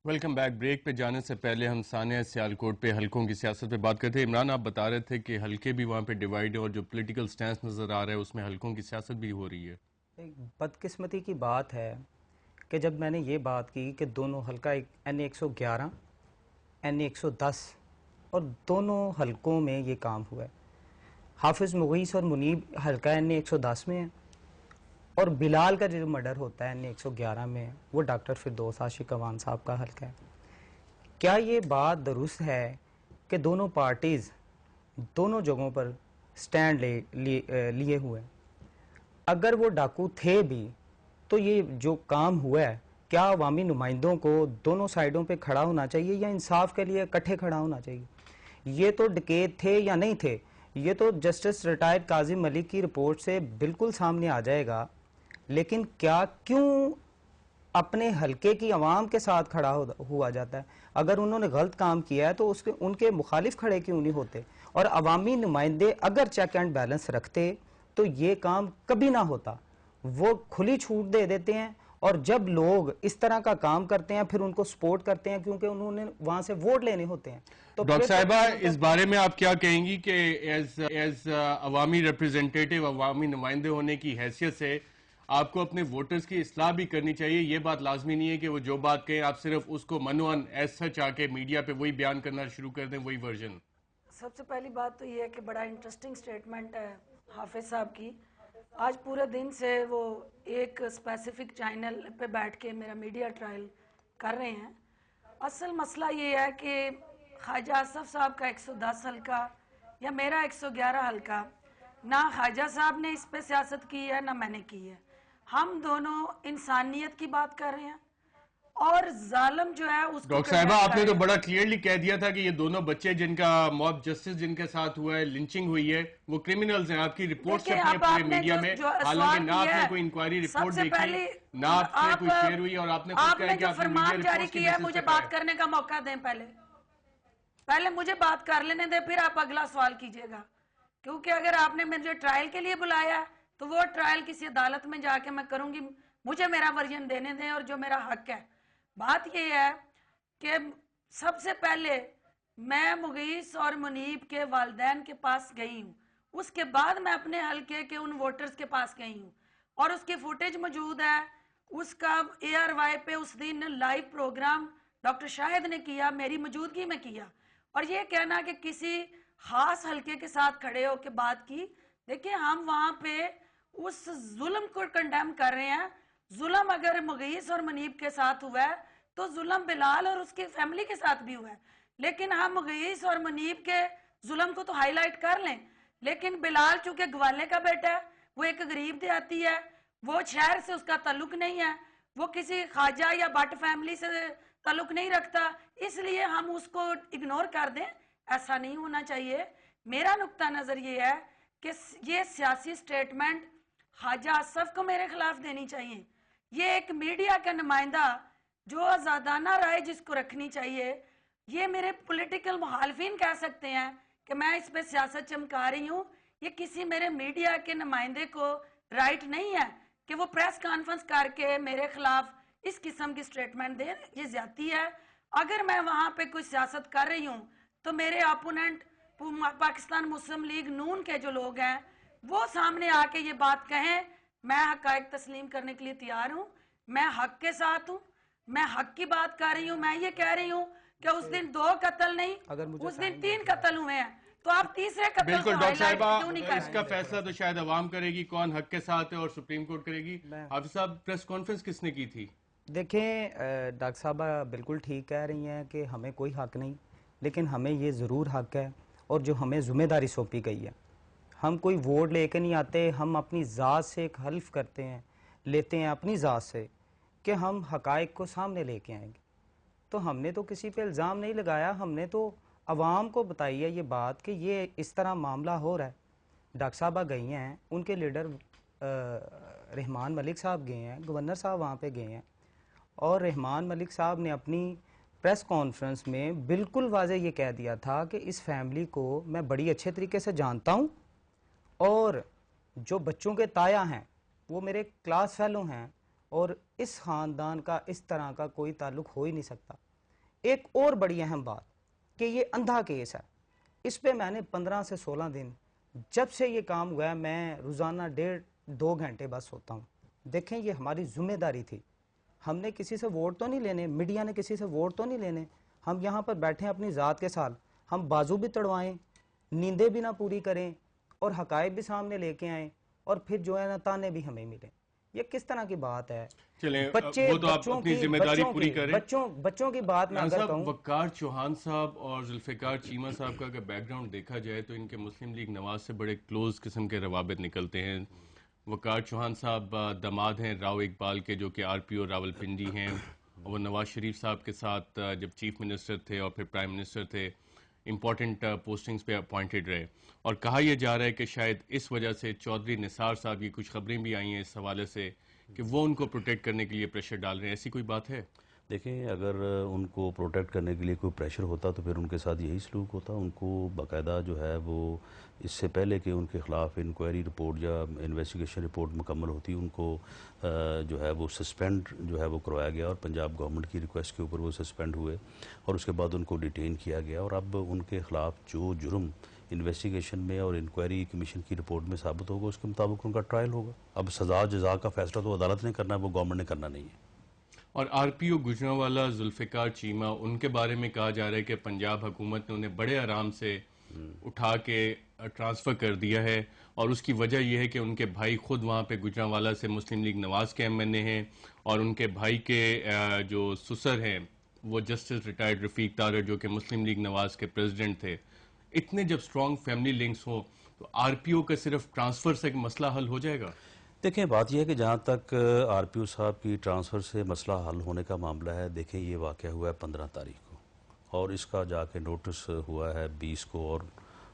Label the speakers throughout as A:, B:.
A: Welcome back. Break पे जाने से पहले हम सानिया सियालकोट पे हलकों की सियासत पे बात करते हैं। इमरान, आप बता रहे थे कि हलके भी वहाँ पे डिवाइड है और जो पॉलिटिकल स्टैंस नज़र आ रहा है उसमें हलकों की सियासत भी हो रही है।
B: एक बदकिस्मती की बात है कि जब मैंने ये बात की कि दोनों हलका NA 111 NA 110 और दोनों हलकों में ये काम हुआ है। हाफिज़ मुगीस और मुनीब हलका NA 110 में है और बिलाल का जो मर्डर होता है NA 111 में वो डॉक्टर फिरदौस आशिक अवान साहब का हलका है। क्या ये बात दुरुस्त है कि दोनों पार्टीज़ दोनों जगहों पर स्टैंड लिए हुए हैं? अगर वो डाकू थे भी तो ये जो काम हुआ है, क्या अवामी नुमाइंदों को दोनों साइडों पे खड़ा होना चाहिए या इंसाफ के लिए इकट्ठे खड़ा होना चाहिए? ये तो डकैत थे या नहीं थे, ये तो जस्टिस रिटायर्ड काजी मलिक की रिपोर्ट से बिल्कुल सामने आ जाएगा। लेकिन क्यों अपने हलके की आवाम के साथ खड़ा हुआ जाता है? अगर उन्होंने गलत काम किया है तो उसके उनके मुखालिफ खड़े क्यों नहीं होते? और अवामी नुमाइंदे अगर चेक एंड बैलेंस रखते तो ये काम कभी ना होता। वो खुली छूट दे देते हैं और जब लोग इस तरह का काम करते हैं फिर उनको सपोर्ट करते हैं क्योंकि उन्होंने वहां से वोट लेने होते हैं। तो
A: डॉक्टर
B: फिर तो
A: साहिबा, इस बारे में आप क्या कहेंगी कि एज एज अवामी रिप्रेजेंटेटिव, अवामी नुमाइंदे होने की हैसियत से आपको अपने वोटर्स की इस्लाह भी करनी चाहिए? ये बात लाजमी नहीं है कि वो जो बात कहें आप सिर्फ उसको मनोअन एज सच आके मीडिया पे वही बयान करना शुरू कर दें, वही वर्जन।
C: सबसे पहली बात तो ये है कि बड़ा इंटरेस्टिंग स्टेटमेंट है हाफिज साहब की। आज पूरे दिन से वो एक स्पेसिफिक चैनल पे बैठ के मेरा मीडिया ट्रायल कर रहे हैं। असल मसला ये है कि ख्वाजा आसफ साहब का 110 हल्का या मेरा 111 हल्का, ना ख्वाजा साहब ने इस पे सियासत की है ना मैंने की है। हम दोनों इंसानियत की बात कर रहे हैं और जालिम जो है उसको
A: डॉक्टर साहिबा, आपने तो बड़ा क्लियरली कह दिया था कि ये दोनों बच्चे जिनका मॉब जस्टिस जिनके साथ हुआ है, लिंचिंग हुई है, वो क्रिमिनल्स हैं। आपकी रिपोर्ट छपी है पूरे मीडिया में, हालांकि ना आपने कोई इंक्वायरी रिपोर्ट देखी, ना आपसे कोई शेयर हुई, और आपने खुद कहा कि आपने मीडिया
C: जारी
A: रिपोर्ट की
C: किया है।
A: बेसिस
C: मुझे
A: पे
C: बात
A: कहा है।
C: करने का मौका दें, पहले मुझे बात कर लेने दें, फिर आप अगला सवाल कीजिएगा। क्योंकि अगर आपने मुझे ट्रायल के लिए बुलाया तो वो ट्रायल किसी अदालत में जाके मैं करूंगी। मुझे मेरा वर्जन देने दें और जो मेरा हक है। बात यह है कि सबसे पहले मैं मुगीस और मुनीब के वालिदैन के पास गई हूँ, उसके बाद मैं अपने हलके के उन वोटर्स के पास गई हूँ और उसकी फुटेज मौजूद है। उसका ARY पे उस दिन लाइव प्रोग्राम डॉक्टर शाहिद ने किया, मेरी मौजूदगी में किया। और ये कहना कि किसी खास हलके के साथ खड़े होकर बात की, देखिए हम वहां पे उस जुल्म को कंडेम कर रहे हैं। जुल्म अगर मुगीस और मुनीब के साथ हुआ है तो जुल्म बिलाल और उसकी फैमिली के साथ भी हुआ है। लेकिन हम मुगीस और मुनीब के जुल्म को तो हाईलाइट कर लें, लेकिन बिलाल चूंकि ग्वाले का बेटा है, वो एक गरीब देहाती है, वो शहर से उसका ताल्लुक नहीं है, वो किसी ख्वाजा या भट्ट फैमिली से ताल्लुक नहीं रखता, इसलिए हम उसको इग्नोर कर दें। ऐसा नहीं होना चाहिए। मेरा नुक्ता नजर ये है कि ये सियासी स्टेटमेंट ख्वाजा आसफ को मेरे खिलाफ देनी चाहिए। ये एक मीडिया का नुमाइंदा जो आजादाना राय जिसको रखनी चाहिए, ये मेरे पॉलिटिकल मुखालफिन कह सकते हैं कि मैं इस पे सियासत चमका रही हूँ। ये किसी मेरे मीडिया के नुमाइंदे को राइट नहीं है कि वो प्रेस कॉन्फ्रेंस करके मेरे खिलाफ इस किस्म की स्टेटमेंट दे। ये ज्यादती है। अगर मैं वहां पे कोई सियासत कर रही हूँ तो मेरे अपोनेंट पाकिस्तान मुस्लिम लीग नून के जो लोग हैं वो सामने आके ये बात कहें। मैं हकायक तस्लीम करने के लिए तैयार हूँ। मैं हक के साथ हूँ, मैं हक की बात कर रही हूँ। मैं ये कह रही हूँ कि उस दिन 2 कत्ल नहीं, उस दिन 3 कत्ल हुए हैं, तो आप तीसरे कत्ल
A: बिल्कुल
C: को
A: डॉक्टर
C: हाईलाइट
A: साहिबा,
C: क्यों नहीं कर
A: इसका
C: रहे?
A: फैसला तो शायद अवाम करेगी कौन हक के साथ है और सुप्रीम कोर्ट करेगी। हाफिज साहब, प्रेस कॉन्फ्रेंस किसने की थी?
B: देखें, डॉक्टर साहबा बिल्कुल ठीक कह रही हैं कि हमें कोई हक नहीं, लेकिन हमें ये ज़रूर हक है और जो हमें ज़िम्मेदारी सौंपी गई है। हम कोई वोट लेके नहीं आते, हम अपनी ज़ात से एक हल्फ करते हैं, लेते हैं अपनी ज़ात से कि हम हकायक को सामने लेके आएंगे। तो हमने तो किसी पे इल्ज़ाम नहीं लगाया, हमने तो अवाम को बताई है ये बात कि ये इस तरह मामला हो रहा है। डॉक्टर साहबा गई हैं, उनके लीडर रहमान मलिक साहब गए हैं, गवर्नर साहब वहाँ पे गए हैं और रहमान मलिक साहब ने अपनी प्रेस कॉन्फ्रेंस में बिल्कुल वाज़ेह ये कह दिया था कि इस फैमिली को मैं बड़ी अच्छे तरीके से जानता हूँ और जो बच्चों के ताया हैं वो मेरे क्लास फेलो हैं और इस ख़ानदान का इस तरह का कोई ताल्लुक़ हो ही नहीं सकता। एक और बड़ी अहम बात कि ये अंधा केस है, इस पे मैंने 15 से 16 दिन, जब से ये काम हुआ है, मैं रोज़ाना 1.5-2 घंटे बस सोता हूँ। देखें, ये हमारी जिम्मेदारी थी, हमने किसी से वोट तो नहीं लेने, मीडिया ने किसी से वोट तो नहीं लेने, हम यहाँ पर बैठे हैं अपनी ज़ात के साथ, हम बाजू भी तड़वाएं, नींदें भी ना पूरी करें और हकायक भी सामने लेके आएँ और फिर जो है ना ताने भी हमें मिले। ये किस तरह की बात है?
A: चलें,
B: बच्चे,
A: वो तो आप अपनी जिम्मेदारी पूरी करें।
B: बच्चों की बात मैं अगर कहूं,
A: वकार चौहान साहब और जुल्फिकार चीमा साहब का अगर बैकग्राउंड देखा जाए तो इनके मुस्लिम लीग नवाज से बड़े क्लोज किस्म के रवाबित निकलते हैं। वकार चौहान साहब दामाद हैं राव इकबाल के, जो कि आरपीओ रावलपिंडी हैं, और वो नवाज शरीफ साहब के साथ जब चीफ मिनिस्टर थे और फिर प्राइम मिनिस्टर थे, इंपॉर्टेंट पोस्टिंग्स पे अपॉइंटेड रहे। और कहा यह जा रहा है कि शायद इस वजह से चौधरी निसार साहब की कुछ खबरें भी आई हैं इस हवाले से कि वो उनको प्रोटेक्ट करने के लिए प्रेशर डाल रहे हैं। ऐसी कोई बात है?
D: देखिए, अगर उनको प्रोटेक्ट करने के लिए कोई प्रेशर होता तो फिर उनके साथ यही सलूक होता। उनको बाकायदा जो है वो इससे पहले कि उनके ख़िलाफ़ इंक्वायरी रिपोर्ट या इन्वेस्टिगेशन रिपोर्ट मुकम्मल होती, उनको जो है वो सस्पेंड जो है वो करवाया गया और पंजाब गवर्नमेंट की रिक्वेस्ट के ऊपर वो सस्पेंड हुए और उसके बाद उनको डिटेन किया गया। और अब उनके ख़िलाफ़ जो जुर्म इन्वेस्टिगेशन में और इंक्वायरी कमीशन की रिपोर्ट में साबित होगा, उसके मुताबिक उनका ट्रायल होगा। अब सज़ा जज़ा का फैसला तो अदालत ने करना है, वो गवर्नमेंट ने करना नहीं है।
A: और आरपीओ गुजरांवाला जुल्फिकार चीमा, उनके बारे में कहा जा रहा है कि पंजाब हुकूमत ने उन्हें बड़े आराम से उठा के ट्रांसफ़र कर दिया है और उसकी वजह यह है कि उनके भाई खुद वहाँ पे गुजरांवाला से मुस्लिम लीग नवाज के एमएनए हैं और उनके भाई के जो ससुर हैं वो जस्टिस रिटायर्ड रफ़ीक तारड़, जो कि मुस्लिम लीग नवाज के प्रेसिडेंट थे। इतने जब स्ट्रॉन्ग फैमिली लिंक्स हो तो आरपीओ का सिर्फ ट्रांसफ़र से मसला हल हो जाएगा?
D: देखें, बात यह है कि जहाँ तक आरपीओ साहब की ट्रांसफ़र से मसला हल होने का मामला है, देखें ये वाक़या हुआ है 15 तारीख को और इसका जाके नोटिस हुआ है 20 को और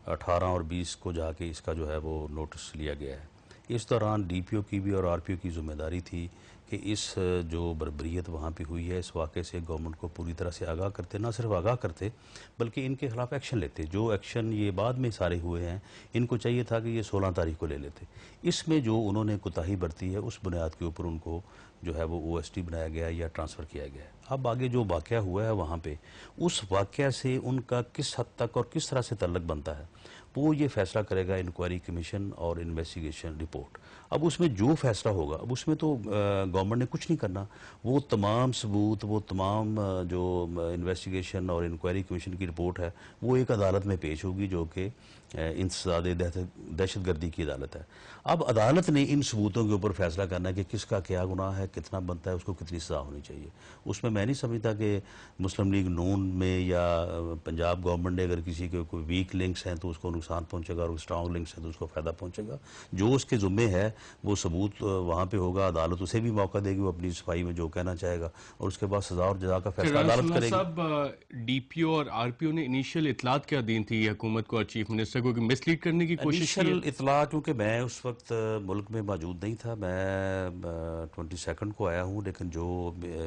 D: 18 और 20 को जाके इसका जो है वो नोटिस लिया गया है। इस दौरान डीपीओ की भी और आरपीओ की ज़िम्मेदारी थी कि इस जो बर्बरियत वहाँ पे हुई है, इस वाक़े से गवर्नमेंट को पूरी तरह से आगाह करते, ना सिर्फ आगाह करते बल्कि इनके ख़िलाफ़ एक्शन लेते। जो एक्शन ये बाद में सारे हुए हैं, इनको चाहिए था कि ये 16 तारीख को ले लेते। इसमें जो उन्होंने कोताही बरती है, उस बुनियाद के ऊपर उनको जो है वो ओएसटी बनाया गया या ट्रांसफ़र किया गया है। अब आगे जो वाक़या हुआ है वहाँ पे, उस वाक़या से उनका किस हद तक और किस तरह से तल्लुक़ बनता है, वो ये फ़ैसला करेगा इंक्वायरी कमीशन और इन्वेस्टिगेशन रिपोर्ट। अब उसमें जो फ़ैसला होगा, अब उसमें तो गवर्नमेंट ने कुछ नहीं करना। वो तमाम सबूत, वो तमाम जो इन्वेस्टिगेशन और इंक्वायरी कमीशन की रिपोर्ट है, वो एक अदालत में पेश होगी जो कि इंसदाद दहशत गर्दी की अदालत है। अब अदालत ने इन सबूतों के ऊपर फैसला करना है कि किसका क्या गुनाह है, कितना बनता है, उसको कितनी सज़ा होनी चाहिए। उसमें मैं नहीं समझता कि मुस्लिम लीग नून में या पंजाब गवर्नमेंट ने अगर किसी के कोई वीक लिंक्स हैं तो उसको नुकसान पहुंचेगा और स्ट्रॉन्ग लिंक्स हैं तो उसको फ़ायदा पहुंचेगा। जो उसके ज़ुम्मे है वो सबूत वहाँ पे होगा, अदालत उसे भी मौका देगी, वो अपनी सफाई में जो कहना चाहेगा और उसके बाद सज़ा और जज़ा का फैसला अदालत करेगी।
A: साहब, डीपीओ और आरपीओ ने इनिशियल इतलात क्या दी थी हुकूमत को और चीफ मिनिस्टर को कि मिसलीड करने की कोशिश की?
D: इनिशियल इतला, क्योंकि मैं उस वक्त मुल्क में मौजूद नहीं था, मैं 22 को आया हूँ, लेकिन जो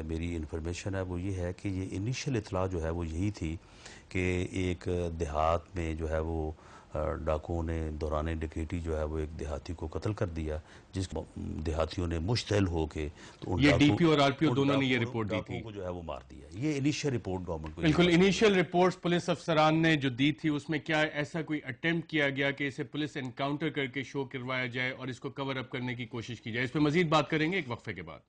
D: मेरी इन्फॉर्मेशन है वो ये है कि ये इनिशियल इतला जो है वो यही थी कि एक देहात में जो है वो डाकुओं ने दौरान डकैती जो है वो एक देहाती को कत्ल कर दिया, जिस देहातियों ने मुश्तैल होके तो
A: ये डीपीओ और आरपीओ दोनों ने ये रिपोर्ट दी थी,
D: को जो है वो मार दिया। ये इनिशियल रिपोर्ट गवर्नमेंट को,
A: बिल्कुल इनिशियल रिपोर्ट्स पुलिस अफसरान ने जो दी थी उसमें क्या ऐसा कोई अटेम्प्ट किया गया कि इसे पुलिस एनकाउंटर करके शो करवाया जाए और इसको कवर अप करने की कोशिश की जाए? इस पर मजीद बात करेंगे एक वक्फे के बाद।